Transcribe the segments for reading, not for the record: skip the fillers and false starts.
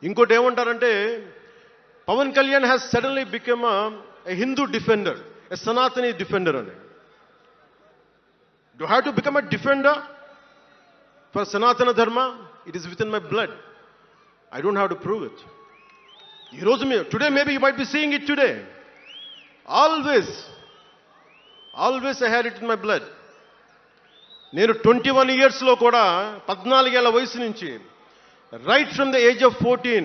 ఇంకోటి ఏమంటారంటే Pawan Kalyan has suddenly become a Hindu defender, a Sanatani defender అని. Do have to become a defender for Sanatana Dharma? It is within my blood. I don't have to prove it. ఈరోజు today maybe you might be seeing it today. Always I had it in my blood. నేను 21 yearsలో కూడా 14 ఏళ్ల వయసు నుంచి right from the age of 14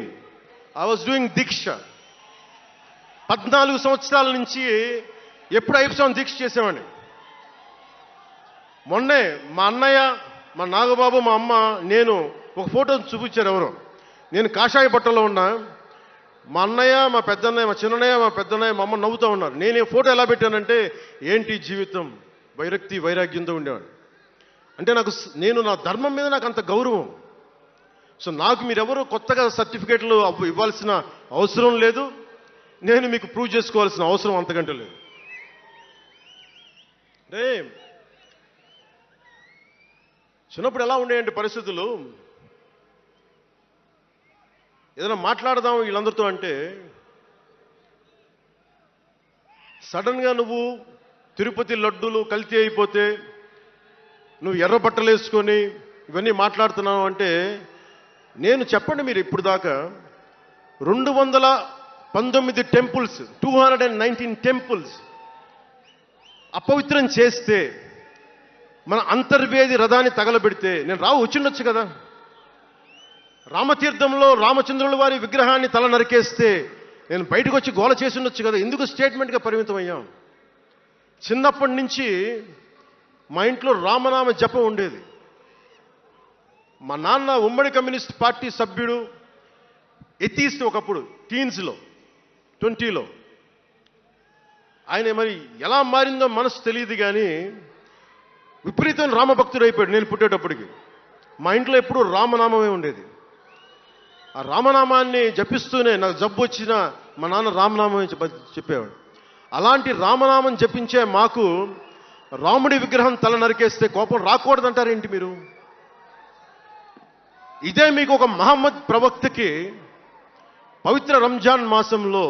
I was doing deeksha. 14 సంవత్సరాల నుంచి ఎప్పుడు అయ్యప్ప స్వామి దీక్ష చేసేవాడిని. మొన్నే మా అన్నయ్య, మా నాగబాబు, మా అమ్మ, నేను ఒక ఫోటో చూపించారు ఎవరో. నేను కాషాయ బట్టలో ఉన్నా. మా అన్నయ్య, మా పెద్దన్నయ్య, మా చిన్నయ్య, మా పెద్దన్నయ్య, మా అమ్మ నవ్వుతూ ఉన్నారు. నేను ఈ ఫోటో ఎలా పెట్టానంటే, ఏంటి జీవితం, వైరాగ్యంతో ఉండేవాడు. అంటే నేను నా ధర్మం మీద నాకు అంత గౌరవం. సో నాకు మీరెవరూ కొత్తగా సర్టిఫికేట్లు ఇవ్వాల్సిన అవసరం లేదు. నేను మీకు ప్రూవ్ చేసుకోవాల్సిన అవసరం అంతకంటే లేదు. అంటే చిన్నప్పుడు ఎలా ఉండేయండి పరిస్థితులు, ఏదైనా మాట్లాడదాం వీళ్ళందరితో అంటే సడన్గా నువ్వు తిరుపతి లడ్డూలు కల్తీ అయిపోతే నువ్వు ఎర్ర బట్టలు వేసుకొని ఇవన్నీ మాట్లాడుతున్నావు అంటే, నేను చెప్పండి మీరు ఇప్పుడు దాకా 219 టెంపుల్స్, 219 టెంపుల్స్ అపవిత్రం చేస్తే, మన అంతర్వేది రథాన్ని తగలబెడితే నేను వచ్చిండొచ్చు కదా. రామతీర్థంలో రామచంద్రుల వారి విగ్రహాన్ని తల నరికేస్తే నేను బయటకు వచ్చి గోల చేసి ఉండొచ్చు కదా. ఎందుకు స్టేట్మెంట్గా పరిమితం అయ్యాం? చిన్నప్పటి నుంచి మా ఇంట్లో రామనామ జపం ఉండేది. మా నాన్న ఉమ్మడి కమ్యూనిస్ట్ పార్టీ సభ్యుడు, ఎథీస్ట్ ఒకప్పుడు, టీన్స్లో 20లో. ఆయన మరి ఎలా మారిందో మనసు తెలియదు కానీ విపరీతం రామభక్తుడు అయిపోయాడు నేను పుట్టేటప్పటికి. మా ఇంట్లో ఎప్పుడూ రామనామమే ఉండేది. ఆ రామనామాన్ని జపిస్తూనే నాకు జబ్బు వచ్చినా మా నాన్న రామనామమే చెప్పేవాడు. అలాంటి రామనామం జపించే మాకు రాముడి విగ్రహం తల నరికేస్తే కోపం రాకూడదంటారేంటి మీరు? ఇదే మీకు ఒక మహమ్మద్ ప్రవక్తకి పవిత్ర రంజాన్ మాసంలో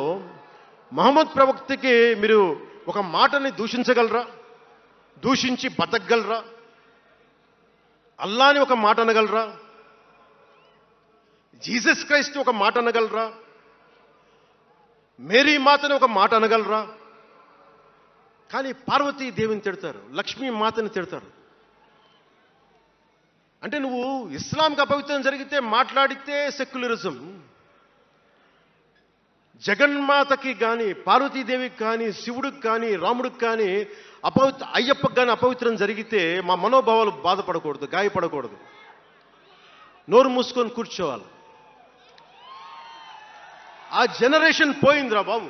మహమ్మద్ ప్రవక్తకి మీరు ఒక మాటని దూషించగలరా? దూషించి బతకగలరా? అల్లాని ఒక మాట అనగలరా? జీసస్ క్రైస్ట్ ఒక మాట అనగలరా? మేరీ మాతని ఒక మాట అనగలరా? కానీ పార్వతీదేవిని తిడతారు, లక్ష్మీ మాతని తిడతారు. అంటే నువ్వు ఇస్లాంకి అపవిత్రం జరిగితే మాట్లాడితే సెక్యులరిజం, జగన్మాతకి కానీ, పార్వతీదేవికి కానీ, శివుడికి కానీ, రాముడికి కానీ, అయ్యప్పకి కానీ అపవిత్రం జరిగితే మా మనోభావాలు బాధపడకూడదు, గాయపడకూడదు, నోరు మూసుకొని కూర్చోవాలి. ఆ జనరేషన్ పోయిందిరా బాబు,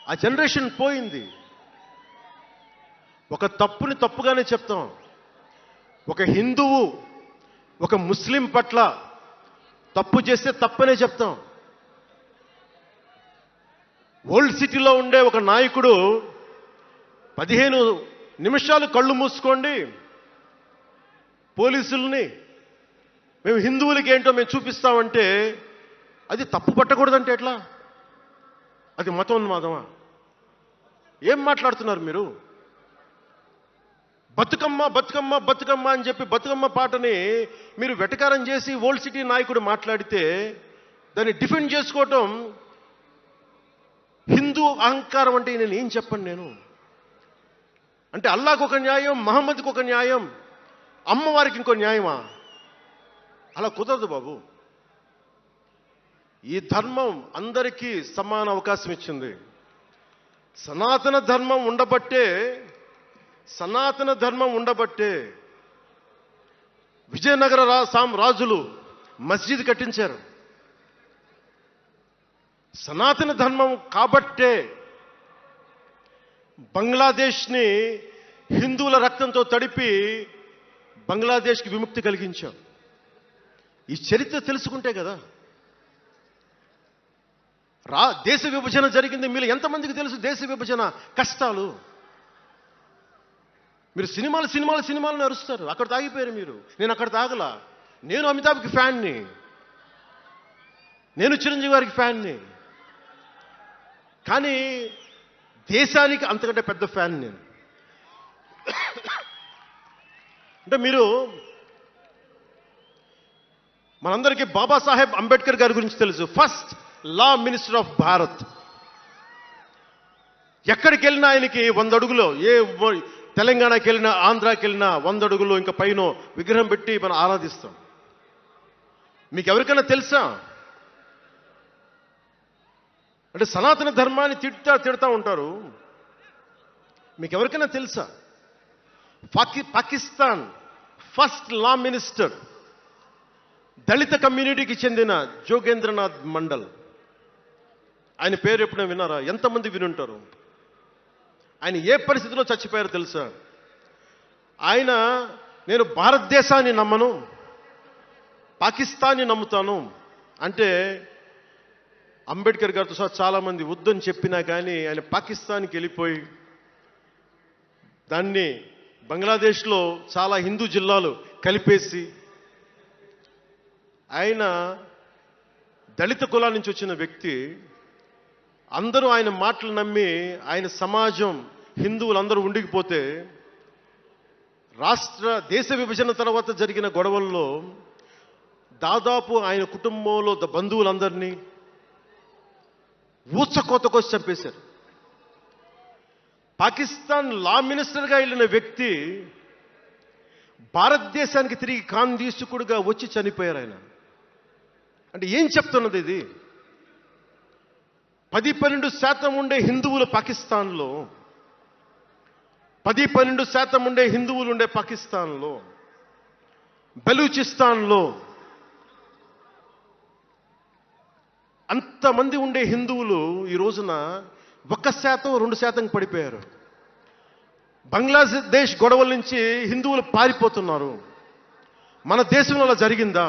ఆ జనరేషన్ పోయింది. ఒక తప్పుని తప్పుగానే చెప్తాం. ఒక హిందువు ఒక ముస్లిం పట్ల తప్పు చేస్తే తప్పనే చెప్తాం. ఓల్డ్ సిటీలో ఉండే ఒక నాయకుడు 15 నిమిషాలు కళ్ళు మూసుకోండి, పోలీసుల్ని మేము హిందువులకి ఏంటో మేము చూపిస్తామంటే అది తప్పు పట్టకూడదంటే ఎట్లా? అది మతోన్మాదమా? ఏం మాట్లాడుతున్నారు మీరు? బతుకమ్మ బతుకమ్మ బతుకమ్మ అని చెప్పి బతుకమ్మ పాటని మీరు వెటకారం చేసి ఓల్డ్ సిటీ నాయకుడు మాట్లాడితే దాన్ని డిఫెండ్ చేసుకోవటం హిందూ అహంకారం అంటే నేను ఏం చెప్పండి? నేను అంటే అల్లాకు ఒక న్యాయం, మహమ్మద్కి ఒక న్యాయం, అమ్మవారికి ఇంకో న్యాయమా? అలా కుదరదు బాబు. ఈ ధర్మం అందరికీ సమాన అవకాశం ఇచ్చింది. సనాతన ధర్మం ఉండబట్టే విజయనగర రాజులు మస్జిద్ కట్టించారు. సనాతన ధర్మం కాబట్టే బంగ్లాదేశ్ని హిందువుల రక్తంతో తడిపి బంగ్లాదేశ్కి విముక్తి కలిగించాం. ఈ చరిత్ర తెలుసుకుంటే కదా. దేశ విభజన జరిగింది. మీరు ఎంతమందికి తెలుసు దేశ విభజన కష్టాలు? మీరు సినిమాలు అరుస్తారు, అక్కడ తాగిపోయారు మీరు. నేను అక్కడ తాగలా. నేను అమితాబ్కి ఫ్యాన్ని. నేను చిరంజీవి గారికి ఫ్యాన్ని, కానీ దేశానికి అంతకంటే పెద్ద ఫ్యాన్ నేను. అంటే మీరు మనందరికీ బాబాసాహెబ్ అంబేద్కర్ గారి గురించి తెలుసు. First law minister of Bharat. ఎక్కడికి వెళ్ళినా ఆయనకి 100 అడుగులో, తెలంగాణకి వెళ్ళినా ఆంధ్రాకి వెళ్ళినా 100 అడుగులో ఇంకా పైన విగ్రహం పెట్టి మనం ఆరాధిస్తాం. మీకు ఎవరికైనా తెలుసా? అంటే సనాతన ధర్మాన్ని తిడతా ఉంటారు. మీకు ఎవరికైనా తెలుసా? పాకిస్తాన్ ఫస్ట్ లా మినిస్టర్ దళిత కమ్యూనిటీకి చెందిన జోగేంద్రనాథ్ మండల్. ఆయన పేరు ఎప్పుడైనా విన్నారా? ఎంతమంది వినుంటారు? ఆయన ఏ పరిస్థితిలో చచ్చిపోయారో తెలుసా? ఆయన, నేను భారతదేశాన్ని నమ్మను, పాకిస్తాన్ని నమ్ముతాను అంటే, అంబేద్కర్ గారితో సహా చాలామంది వద్దని చెప్పినా కానీ ఆయన పాకిస్తాన్కి వెళ్ళిపోయి దాన్ని బంగ్లాదేశ్లో చాలా హిందూ జిల్లాలు కలిపేసి, ఆయన దళిత కులాల నుంచి వచ్చిన వ్యక్తి, అందరూ ఆయన మాటలు నమ్మి ఆయన సమాజం హిందువులందరూ ఉండిపోతే, దేశ విభజన తర్వాత జరిగిన గొడవల్లో దాదాపు ఆయన కుటుంబంలో బంధువులందరినీ ఊచకోతకొచ్చి చంపేశారు. పాకిస్తాన్ లా మినిస్టర్గా వెళ్ళిన వ్యక్తి భారతదేశానికి తిరిగి కాందీసుకుడుగా వచ్చి చనిపోయారు ఆయన. అంటే ఏం చెప్తున్నది ఇది? 10-12% ఉండే హిందువులు పాకిస్తాన్లో, 10-12% ఉండే హిందువులు ఉండే పాకిస్తాన్లో, బలూచిస్తాన్లో అంతమంది ఉండే హిందువులు ఈ రోజున 1%-2% పడిపోయారు. బంగ్లాదేశ్ గొడవల నుంచి హిందువులు పారిపోతున్నారు. మన దేశంలో అలా జరిగిందా?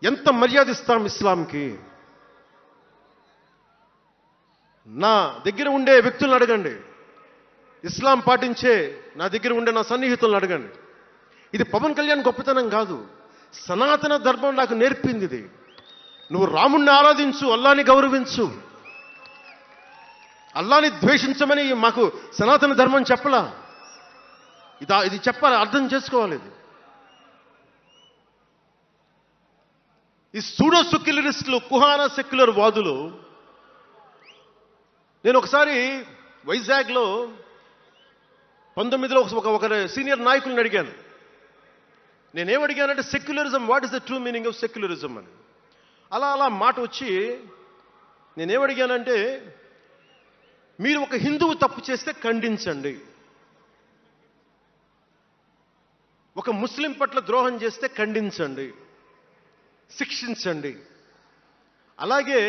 ఎంత మర్యాద ఇస్తాం ఇస్లాంకి? నా దగ్గర ఉండే వ్యక్తులను అడగండి, ఇస్లాం పాటించే నా దగ్గర ఉండే నా సన్నిహితులను అడగండి. ఇది పవన్ కళ్యాణ్ గొప్పతనం కాదు, సనాతన ధర్మం నాకు నేర్పింది ఇది. నువ్వు రాముణ్ణి ఆరాధించు, అల్లాని గౌరవించు, అల్లాని ద్వేషించమని మాకు సనాతన ధర్మం చెప్పలా. ఇది చెప్పాలి, అర్థం చేసుకోవాలి. ఇది ఈ సూడో సెక్యులరిస్టులు, కుహానా సెక్యులర్ వాదులు. నేను ఒకసారి వైజాగ్లో 19లో ఒక సీనియర్ నాయకులను అడిగాను. నేనేమడిగానంటే, secularism, what is the true meaning of secularism అని. అలా మాట వచ్చి నేనేమడిగానంటే, మీరు ఒక హిందువు తప్పు చేస్తే ఖండించండి, ఒక ముస్లిం పట్ల ద్రోహం చేస్తే ఖండించండి, శిక్షించండి. అలాగే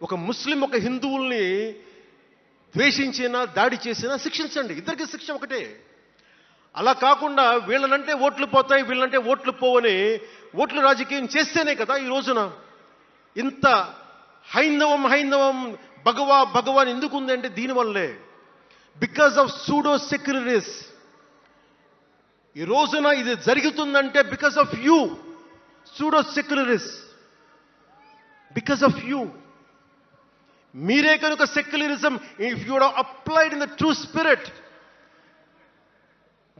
ఒక ముస్లిం ఒక హిందువుల్ని ద్వేషించినా దాడి చేసినా శిక్షించండి. ఇద్దరికి శిక్ష ఒకటే. అలా కాకుండా వీళ్ళనంటే ఓట్లు పోతాయి, వీళ్ళనంటే ఓట్లు పోవని ఓట్లు రాజకీయం చేస్తేనే కదా ఈ రోజున ఇంత హైందవం భగవాన్ ఎందుకు ఉందంటే దీనివల్లే. Because of pseudo secularists. ఈ రోజున ఇది జరుగుతుందంటే because of you pseudo secularists, because of you. మీరే కనుక secularism, if you would have applied in the true spirit,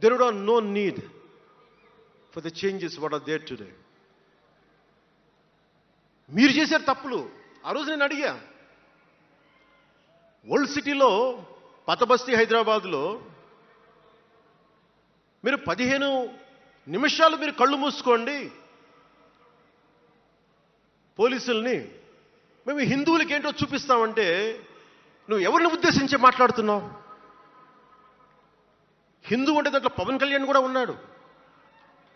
there would have no need for the changes what are there today. మీరు చేశారు తప్పులు. ఆ రోజు నేను అడిగా, ఓల్డ్ సిటీలో, పాత బస్తీ హైదరాబాద్లో మీరు 15 నిమిషాలు మీరు కళ్ళు మూసుకోండి పోలీసుల్ని, మేము హిందువులకి ఏంటో చూపిస్తామంటే, నువ్వు ఎవరిని ఉద్దేశించి మాట్లాడుతున్నావు? హిందూ అంటే దాంట్లో పవన్ కళ్యాణ్ కూడా ఉన్నాడు.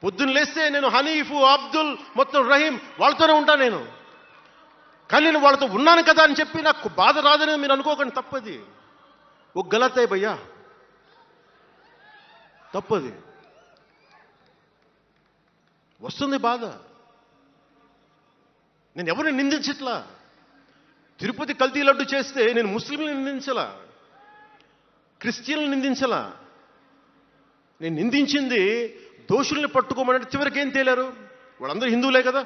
పొద్దున్న లేస్తే నేను హనీఫ్, అబ్దుల్, మొత్తం రహీం వాళ్ళతోనే ఉంటాను నేను. కానీ నేను వాళ్ళతో ఉన్నాను కదా అని చెప్పి నాకు బాధ రాదని మీరు అనుకోకండి, తప్పది. ఓ గలత్ హై భయ్యా, తప్పది. వస్తుంది బాధ. నేను ఎవరిని నిందించట్లా. తిరుపతి కల్తీ లడ్డు చేస్తే నేను ముస్లింలను నిందించలా, క్రిస్టియన్లను నిందించలా. నేను నిందించింది దోషుల్ని పట్టుకోమని. చివరికి ఏం తేలారు? వాళ్ళందరూ హిందువులే కదా.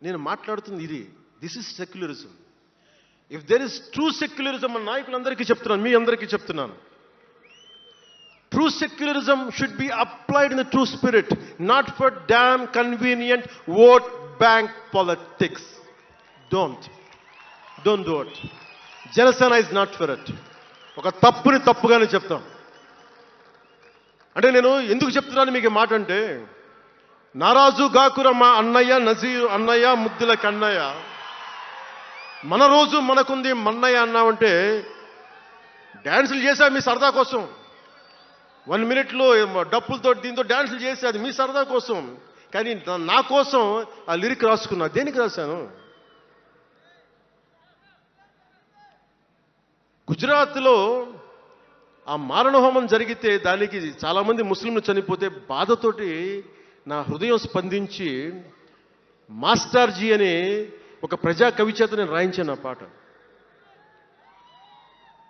నేను మాట్లాడుతుంది ఇది. This is secularism. If there is true secularism, మన నాయకులందరికీ చెప్తున్నాను, మీ అందరికీ చెప్తున్నాను, true secularism should be applied in the true spirit, not for damn convenient vote bank politics. Don't do it. Janasena is not for it. ఒక తప్పుని తప్పుగానే చెప్తాం. అంటే నేను ఎందుకు చెప్తున్నాను మీకు ఈ మాట అంటే, నారాజు గాకుర మా అన్నయ్య, నజీరు అన్నయ్య, ముద్దుల కన్నయ్య, మన రోజు మనకుంది మన్నయ్య అన్నామంటే, డ్యాన్సులు చేశా మీ సరదా కోసం, 1 minute డప్పులతో దీంతో డ్యాన్సులు చేసి అది మీ సరదా కోసం. కానీ నా కోసం ఆ లిరిక్ రాసుకున్నా. దేనికి రాశాను? గుజరాత్లో ఆ మారణహోమం జరిగితే దానికి చాలామంది ముస్లింలు చనిపోతే బాధతోటి నా హృదయం స్పందించి మాస్టర్జీ అనే ఒక ప్రజా కవి చేత నేను రాయించాను ఆ పాట.